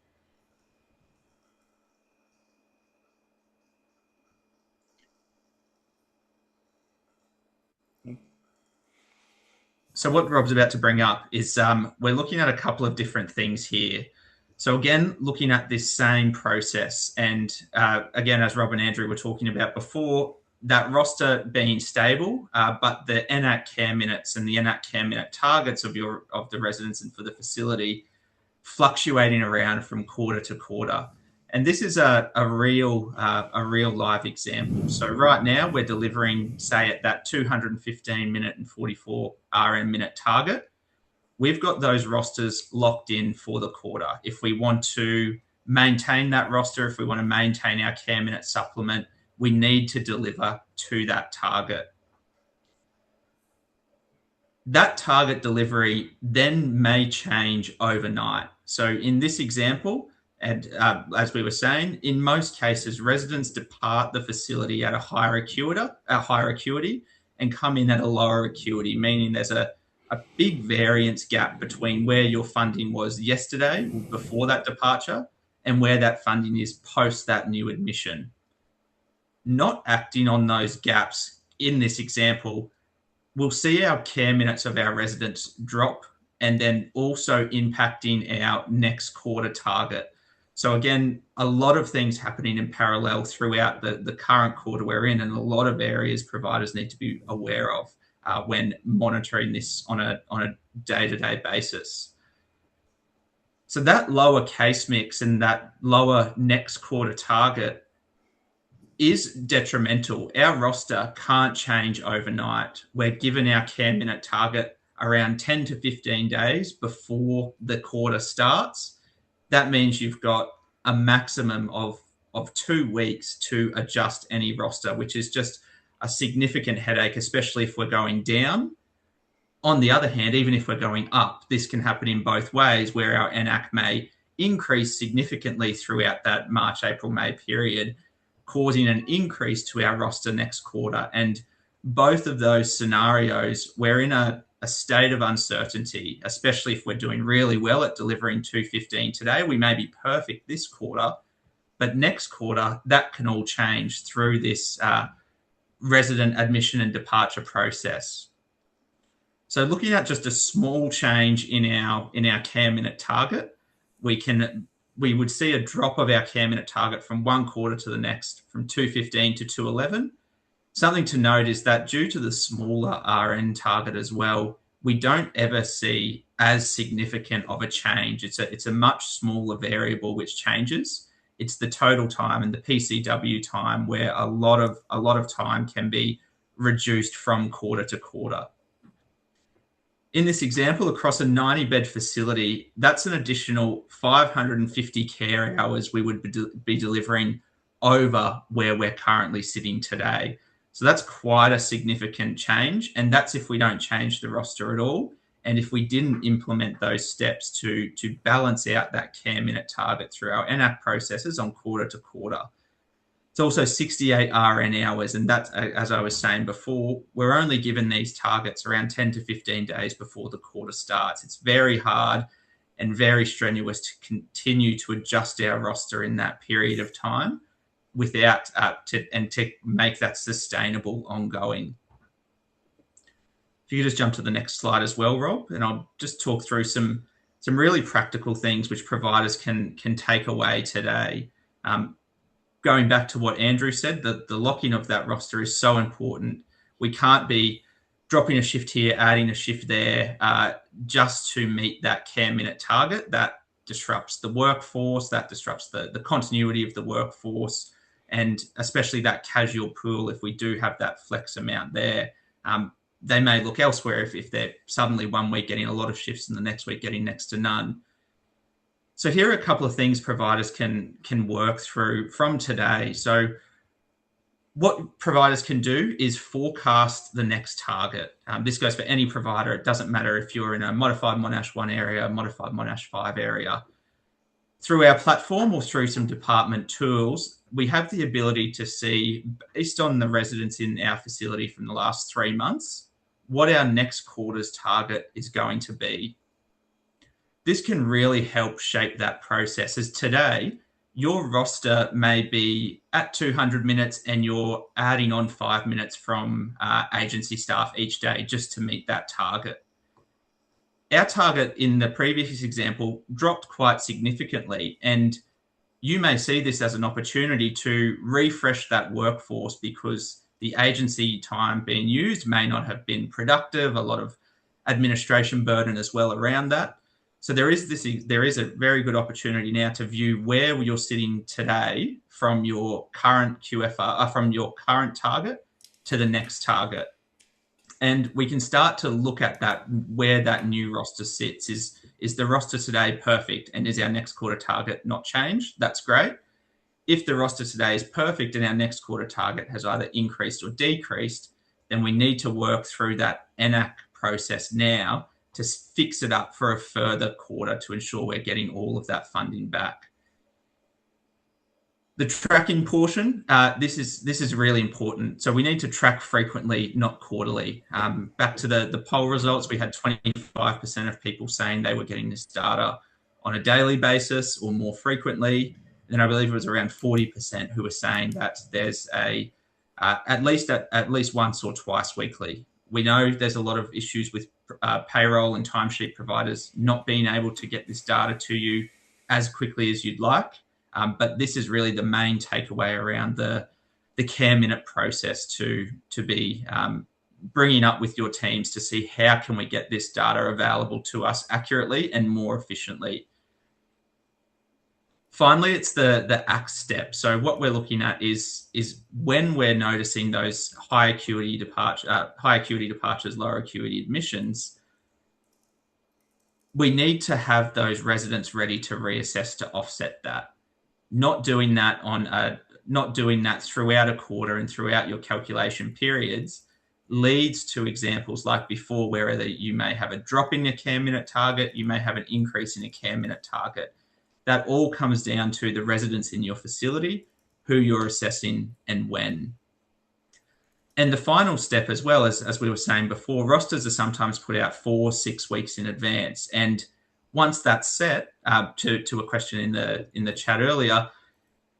So what Rob's about to bring up is we're looking at a couple of different things here. So again, looking at this same process, and again, as Rob and Andrew were talking about before, that roster being stable, but the AN-AAC care minutes and the AN-AAC care minute targets of the residents and for the facility fluctuating around from quarter to quarter. And this is a real live example. So right now we're delivering, say, at that 215 minute and 44 RN minute target. We've got those rosters locked in for the quarter. If we want to maintain that roster, if we want to maintain our care minute supplement, we need to deliver to that target. That target delivery then may change overnight. So in this example, and as we were saying, in most cases, residents depart the facility at a higher acuity and come in at a lower acuity, meaning there's a big variance gap between where your funding was yesterday before that departure and where that funding is post that new admission. Not acting on those gaps in this example, we'll see our care minutes of our residents drop and then also impacting our next quarter target. So again, a lot of things happening in parallel throughout the current quarter we're in, and a lot of areas providers need to be aware of when monitoring this on a day-to-day basis. So that lower case mix and that lower next quarter target is detrimental. Our roster can't change overnight. We're given our care minute target around 10 to 15 days before the quarter starts. That means you've got a maximum of 2 weeks to adjust any roster, which is just a significant headache, especially if we're going down. On the other hand, even if we're going up, this can happen in both ways, where our AN-AAC may increase significantly throughout that March, April, May period, causing an increase to our roster next quarter. And both of those scenarios, we're in a state of uncertainty, especially if we're doing really well at delivering 215 today. We may be perfect this quarter, but next quarter, that can all change through this resident admission and departure process. So looking at just a small change in our care minute target, we would see a drop of our care minute target from one quarter to the next, from 215 to 211. Something to note is that due to the smaller RN target as well, we don't ever see as significant of a change. It's a much smaller variable which changes. It's the total time and the PCW time where a lot of time can be reduced from quarter to quarter. In this example, across a 90-bed facility, that's an additional 550 care hours we would be delivering over where we're currently sitting today. So that's quite a significant change, and that's if we don't change the roster at all, and if we didn't implement those steps to balance out that care minute target through our AN-AAC processes on quarter to quarter. It's also 68 RN hours. And that's, as I was saying before, we're only given these targets around 10 to 15 days before the quarter starts. It's very hard and very strenuous to continue to adjust our roster in that period of time without to make that sustainable ongoing. If you could just jump to the next slide as well, Rob, and I'll just talk through some really practical things which providers can take away today. Going back to what Andrew said, the lock-in of that roster is so important. We can't be dropping a shift here, adding a shift there, just to meet that care minute target. That disrupts the workforce, that disrupts the continuity of the workforce, and especially that casual pool. If we do have that flex amount there, they may look elsewhere if they're suddenly 1 week getting a lot of shifts and the next week getting next to none. So here are a couple of things providers can work through from today. So what providers can do is forecast the next target. This goes for any provider. It doesn't matter if you're in a modified Monash 1 area, modified Monash 5 area. Through our platform or through some department tools, we have the ability to see, based on the residents in our facility from the last 3 months, what our next quarter's target is going to be. This can really help shape that process, as today your roster may be at 200 minutes and you're adding on 5 minutes from agency staff each day just to meet that target. Our target in the previous example dropped quite significantly, and you may see this as an opportunity to refresh that workforce because the agency time being used may not have been productive, a lot of administration burden as well around that. So there is a very good opportunity now to view where you're sitting today from your current QFR, from your current target to the next target. And we can start to look at that, where that new roster sits. Is the roster today perfect? And is our next quarter target not changed? That's great. If the roster today is perfect and our next quarter target has either increased or decreased, then we need to work through that AN-AAC process now to fix it up for a further quarter to ensure we're getting all of that funding back. The tracking portion, this is really important. So we need to track frequently, not quarterly. Back to the poll results, we had 25% of people saying they were getting this data on a daily basis or more frequently. And I believe it was around 40% who were saying that there's at least once or twice weekly. We know there's a lot of issues with payroll and timesheet providers not being able to get this data to you as quickly as you'd like. But this is really the main takeaway around the care minute process to be bringing up with your teams to see how can we get this data available to us accurately and more efficiently. Finally, it's the ACT step. So what we're looking at is when we're noticing those high acuity departures, lower acuity admissions, we need to have those residents ready to reassess to offset that. Not doing that throughout a quarter and throughout your calculation periods leads to examples like before, where you may have a drop in your care minute target, you may have an increase in a care minute target. That all comes down to the residents in your facility, who you're assessing and when. And the final step, as well, as we were saying before, rosters are sometimes put out 4-6 weeks in advance. And once that's set, to a question in the chat earlier,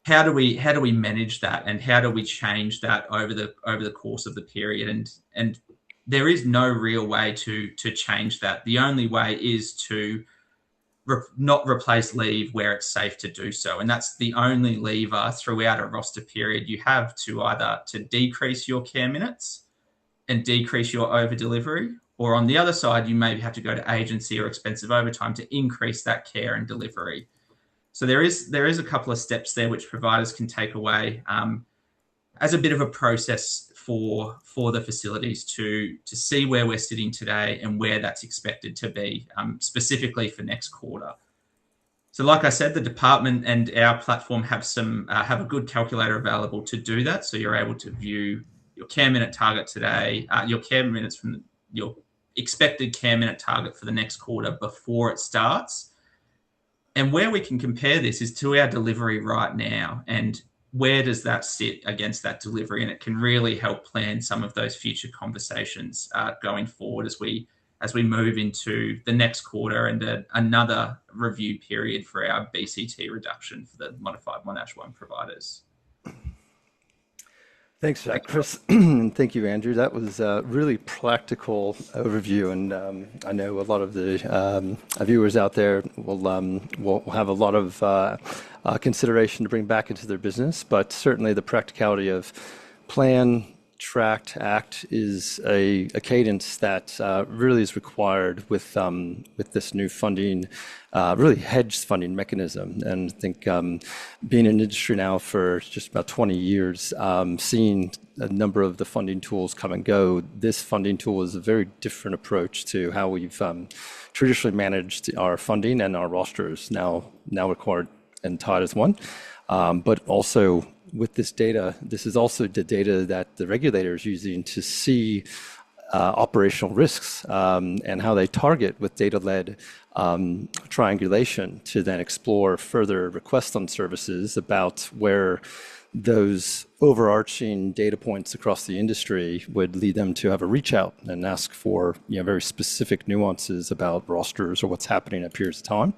how do we manage that, and how do we change that over the course of the period? And there is no real way to change that. The only way is to not replace leave where it's safe to do so. And that's the only lever throughout a roster period you have to either to decrease your care minutes and decrease your over delivery, or on the other side, you maybe have to go to agency or expensive overtime to increase that care and delivery. So there is a couple of steps there which providers can take away as a bit of a process for the facilities to see where we're sitting today and where that's expected to be, specifically for next quarter. So like I said, the department and our platform have a good calculator available to do that. So you're able to view your care minute target today, your care minutes from your expected care minute target for the next quarter before it starts. And where we can compare this is to our delivery right now. And where does that sit against that delivery? And it can really help plan some of those future conversations going forward as we move into the next quarter and another review period for our BCT reduction for the modified Monash 1 providers. Thanks for that, Chris. And thank you, Andrew. That was a really practical overview, and I know a lot of the viewers out there will have a lot of consideration to bring back into their business, but certainly the practicality of plan, tracked, act is a cadence that really is required with this new funding, really hedged funding mechanism. And I think being in industry now for just about 20 years, seeing a number of the funding tools come and go, this funding tool is a very different approach to how we've traditionally managed our funding and our rosters, now required and tied as one. But also with this data, this is also the data that the regulator is using to see operational risks and how they target with data-led triangulation to then explore further requests on services about where those overarching data points across the industry would lead them to have a reach out and ask for very specific nuances about rosters or what's happening at periods of time.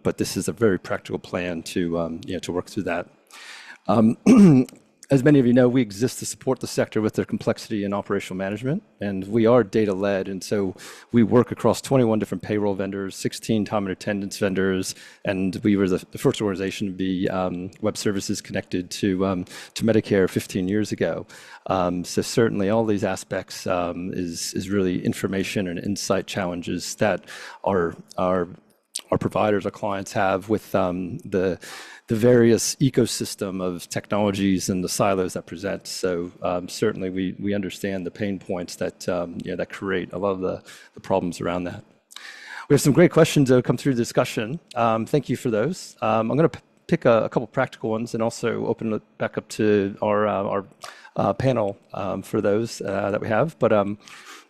But this is a very practical plan to work through that. As many of you know, we exist to support the sector with their complexity in operational management, and we are data-led, and so we work across 21 different payroll vendors, 16 time and attendance vendors, and we were the first organization to be web services connected to Medicare 15 years ago. So certainly all these aspects is really information and insight challenges that our providers, our clients have with the various ecosystem of technologies and the silos that present. So certainly we understand the pain points that that create a lot of the problems around that. We have some great questions that have come through the discussion. Thank you for those. I'm going to pick a couple practical ones and also open it back up to our panel for those that we have. But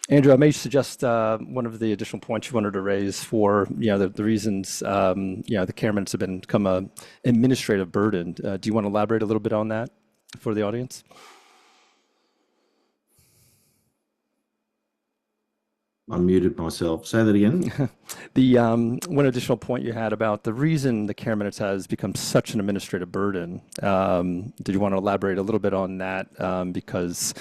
Andrew, I may suggest one of the additional points you wanted to raise for the reasons the care minutes have become an administrative burden. Do you want to elaborate a little bit on that for the audience? I muted myself. Say that again. The one additional point you had about the reason the care minutes has become such an administrative burden. Did you want to elaborate a little bit on that? Because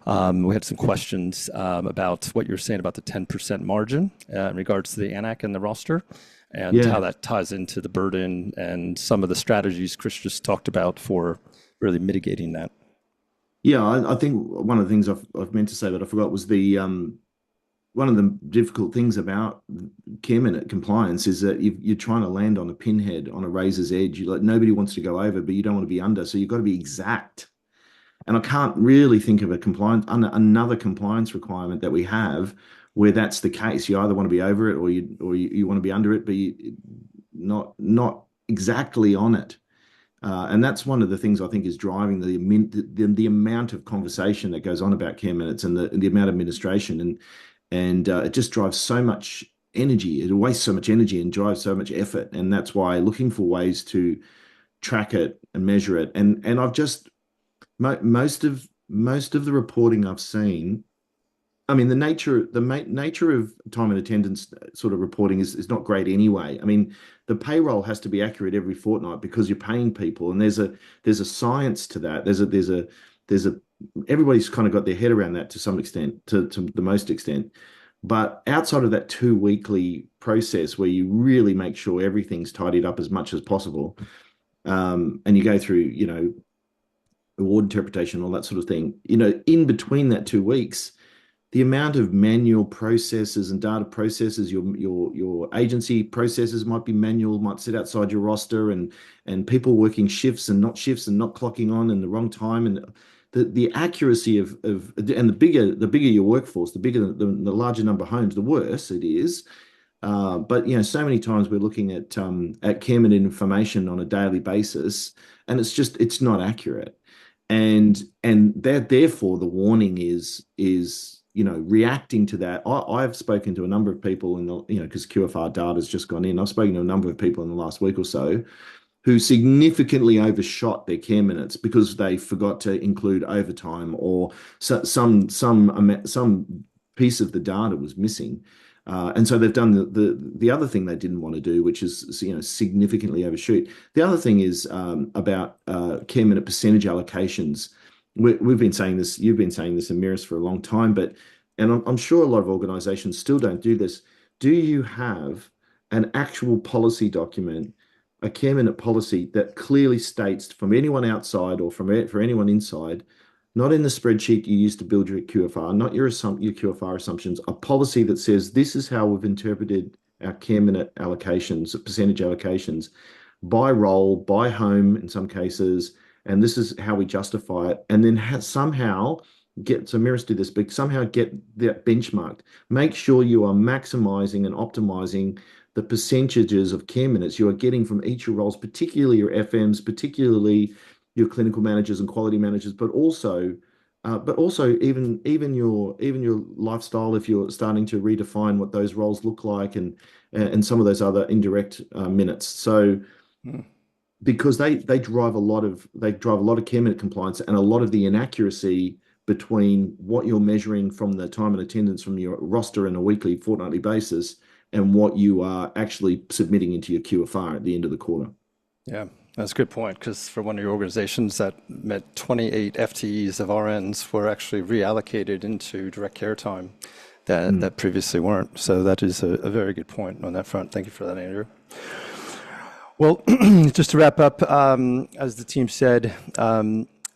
we had some questions about what you're saying about the 10% margin in regards to the AN-AAC and the roster, and how that ties into the burden and some of the strategies Chris just talked about for really mitigating that. Yeah, I think one of the things I've meant to say that I forgot was the one of the difficult things about care minute compliance is that you're trying to land on a pinhead, on a razor's edge. Nobody wants to go over, but you don't want to be under, so you've got to be exact. And I can't really think of another compliance requirement that we have where that's the case. You either want to be over it or you want to be under it, but not exactly on it. And that's one of the things I think is driving the amount of conversation that goes on about care minutes and the amount of administration, and it just drives so much energy. It wastes so much energy and drives so much effort, and that's why looking for ways to track it and measure it. And I've just most of the reporting I've seen, I mean, the nature of time and attendance sort of reporting is not great anyway. I mean, the payroll has to be accurate every fortnight because you're paying people, and there's a science to that. There's a everybody's kind of got their head around that to some extent, to the most extent. But outside of that 2 weekly process where you really make sure everything's tidied up as much as possible, and you go through, award interpretation, all that sort of thing, in between that 2 weeks, the amount of manual processes and data processes, your agency processes might be manual, might sit outside your roster, and people working shifts and not clocking on in the wrong time, and the accuracy of and the bigger your workforce, the larger number of homes, the worse it is. But so many times we're looking at care minute information on a daily basis, and it's not accurate. And that, therefore, the warning is reacting to that. I've spoken to a number of people because QFR data has just gone in. I've spoken to a number of people in the last week or so who significantly overshot their care minutes because they forgot to include overtime, or some piece of the data was missing. And so they've done the other thing they didn't want to do, which is significantly overshoot. The other thing is about care minute percentage allocations. We've been saying this, you've been saying this in Mirus for a long time, and I'm sure a lot of organizations still don't do this. Do you have an actual policy document, a care minute policy that clearly states from anyone outside or for anyone inside, not in the spreadsheet you use to build your QFR, not your QFR assumptions, a policy that says this is how we've interpreted our care minute allocations, percentage allocations, by role, by home in some cases, and this is how we justify it, and then somehow get, so Mirus do this, but somehow get that benchmarked. Make sure you are maximizing and optimizing the percentages of care minutes you are getting from each of your roles, particularly your FMs, particularly your clinical managers and quality managers, but also even your lifestyle, if you're starting to redefine what those roles look like, and some of those other indirect minutes. So because they drive a lot of care minute compliance, and a lot of the inaccuracy between what you're measuring from the time and attendance from your roster on a weekly, fortnightly basis, and what you are actually submitting into your QFR at the end of the quarter. Yeah, that's a good point, because for one of your organizations that met 28 FTEs of RNs were actually reallocated into direct care time that previously weren't. So that is a very good point on that front. Thank you for that, Andrew. Well, just to wrap up, as the team said,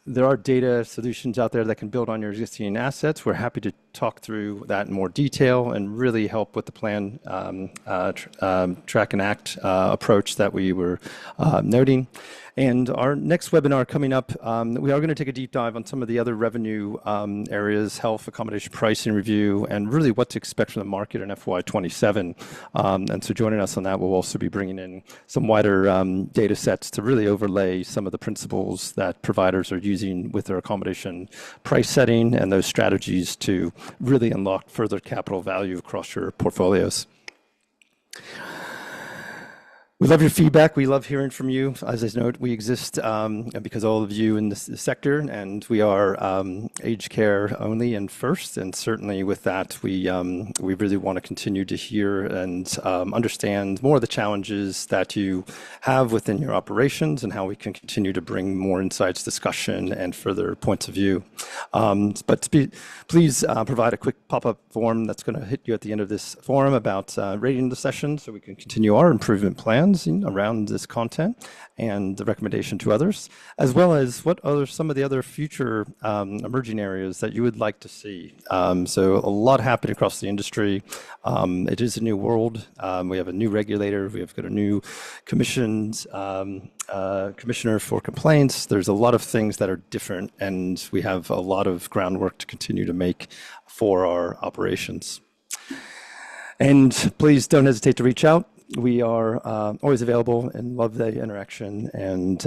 there are data solutions out there that can build on your existing assets. We're happy to talk through that in more detail and really help with the plan, track and act approach that we were noting. And our next webinar coming up, we are going to take a deep dive on some of the other revenue areas, health, accommodation, pricing review, and really what to expect from the market in FY27. And so joining us on that, we'll also be bringing in some wider data sets to really overlay some of the principles that providers are using with their accommodation price setting and those strategies to really unlock further capital value across your portfolios. We love your feedback. We love hearing from you. As I note, we exist because all of you in this sector, and we are aged care only and first. And certainly with that, we really want to continue to hear and understand more of the challenges that you have within your operations and how we can continue to bring more insights, discussion, and further points of view. But please provide a quick pop-up form that's going to hit you at the end of this forum about rating the session so we can continue our improvement plan around this content and the recommendation to others, as well as what are some of the other future emerging areas that you would like to see. So a lot happening across the industry. It is a new world. We have a new regulator. We have got a new commissioner for complaints. There's a lot of things that are different, and we have a lot of groundwork to continue to make for our operations. And please don't hesitate to reach out. We are always available and love the interaction. And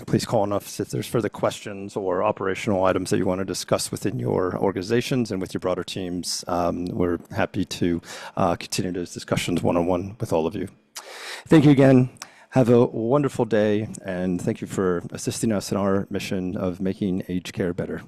please call on us if there's further questions or operational items that you want to discuss within your organizations and with your broader teams. We're happy to continue those discussions one-on-one with all of you. Thank you again. Have a wonderful day, and thank you for assisting us in our mission of making aged care better.